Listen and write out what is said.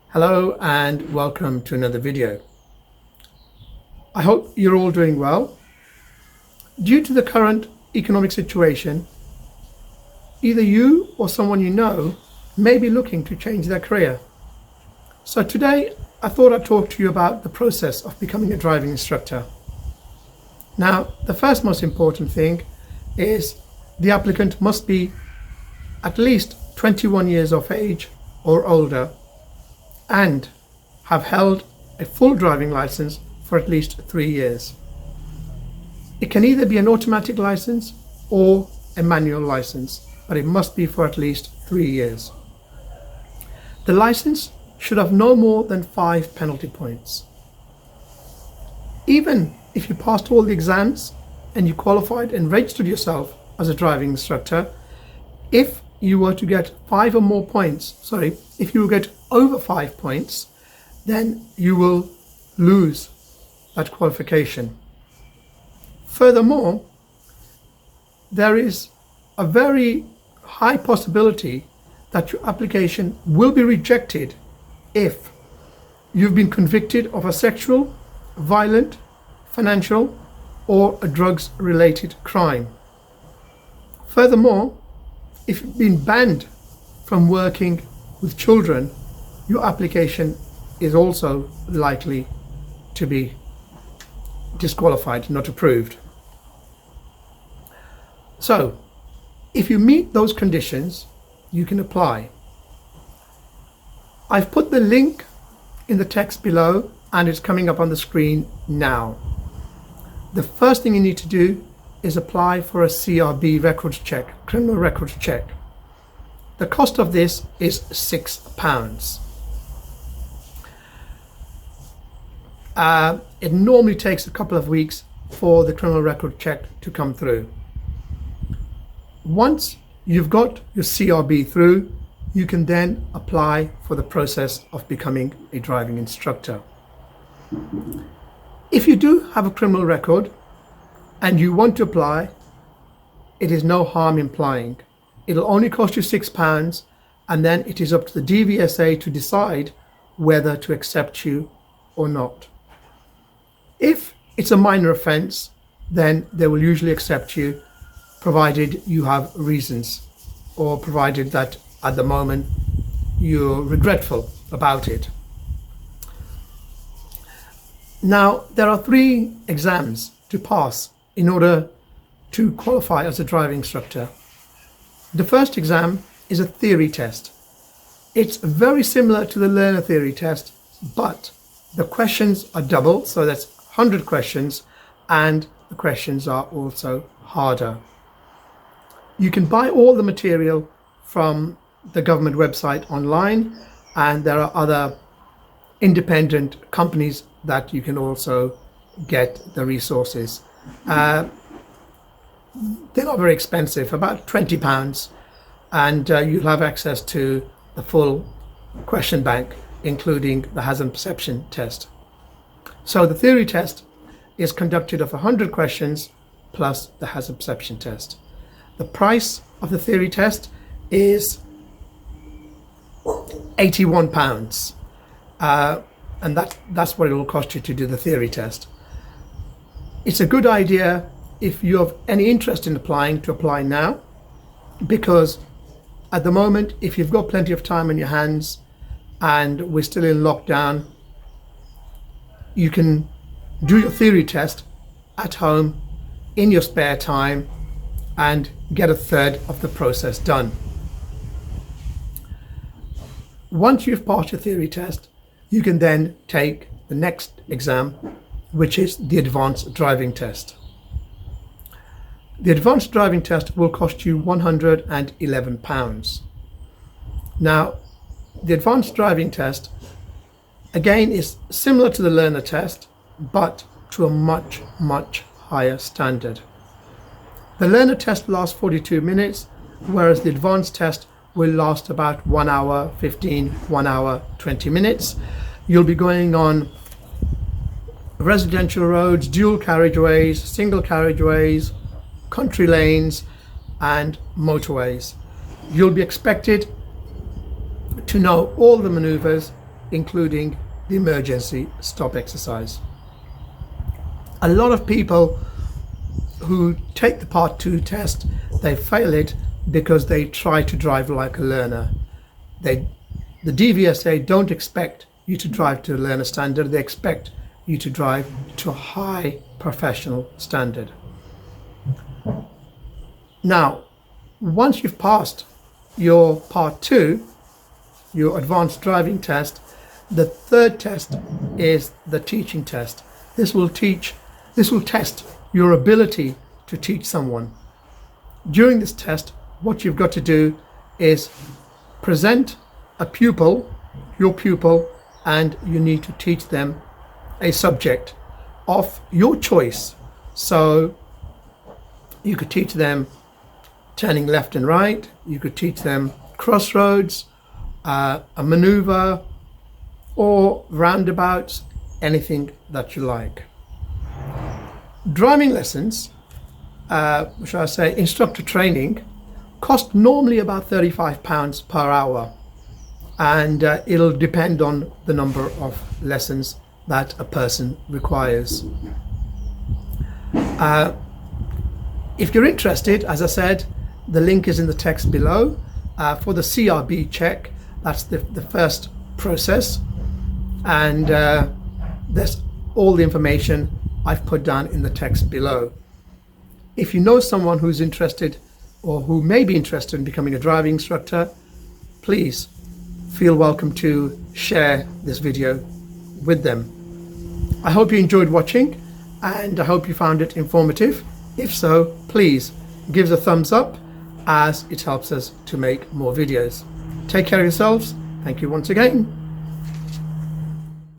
Hello and welcome to another video. I hope you're all doing well. Due to the current economic situation, either you or someone you know may be looking to change their career. So today I thought I'd talk to you about the process of becoming a driving instructor. Now, the first most important thing is the applicant must be at least 21 years of age or older and have held a full driving license for at least 3 years. It can either be an automatic license or a manual license, but it must be for at least 3 years. The license should have no more than 5 penalty points. Even if you passed all the exams and you qualified and registered yourself as a driving instructor, if you were to get 5 or more points, if you get over 5 points, then you will lose that qualification. Furthermore, there is a very high possibility that your application will be rejected if you've been convicted of a sexual, violent, financial, or a drugs-related crime. Furthermore, if you've been banned from working with children, your application is also likely to be disqualified, not approved. So, if you meet those conditions, you can apply. I've put the link in the text below and it's coming up on the screen now. The first thing you need to do is apply for a CRB records check, criminal records check. The cost of this is £6. It normally takes a couple of weeks for the criminal record check to come through. Once you've got your CRB through, you can then apply for the process of becoming a driving instructor. If you do have a criminal record and you want to apply, it is no harm in applying. It'll only cost you £6, and then it is up to the DVSA to decide whether to accept you or not. If it's a minor offence, then they will usually accept you, provided you have reasons, or provided that at the moment you're regretful about it. Now, there are 3 exams to pass in order to qualify as a driving instructor. The first exam is a theory test. It's very similar to the learner theory test, but the questions are double, so that's 100 questions, and the questions are also harder. You can buy all the material from the government website online, and there are other independent companies that you can also get the resources. They're not very expensive, about £20, and you'll have access to the full question bank, including the hazard perception test. So the theory test is conducted of 100 questions plus the hazard perception test. The price of the theory test is £81, and that's what it will cost you to do the theory test. It's a good idea if you have any interest in applying to apply now, because at the moment, if you've got plenty of time on your hands and we're still in lockdown, you can do your theory test at home in your spare time and get a third of the process done. Once you've passed your theory test, you can then take the next exam, which is the advanced driving test. The advanced driving test will cost you £111. Now, the advanced driving test again is similar to the learner test, but to a much higher standard. The learner test lasts 42 minutes, whereas the advanced test will last about 1 hour 15, 1 hour 20 minutes. You'll be going on residential roads, dual carriageways, single carriageways, country lanes and motorways. You'll be expected to know all the maneuvers, including the emergency stop exercise. A lot of people who take the Part 2 test, they fail it because they try to drive like a learner. The DVSA don't expect you to drive to a learner standard, they expect you to drive to a high professional standard. Now, once you've passed your Part 2, your advanced driving test, the third test is the teaching test. This will test your ability to teach someone. During this test, what you've got to do is present a pupil, your pupil, and you need to teach them a subject of your choice. So you could teach them turning left and right, you could teach them crossroads, a maneuver, or roundabouts, anything that you like. Driving lessons, shall I say, instructor training, cost normally about £35 per hour, and it'll depend on the number of lessons that a person requires. If you're interested, as I said, the link is in the text below. For the CRB check, that's the first process, and there's all the information I've put down in the text below. If you know someone who's interested or who may be interested in becoming a driving instructor, please feel welcome to share this video with them. I hope you enjoyed watching, and I hope you found it informative. If so, please give us a thumbs up, as it helps us to make more videos. Take care of yourselves. Thank you once again.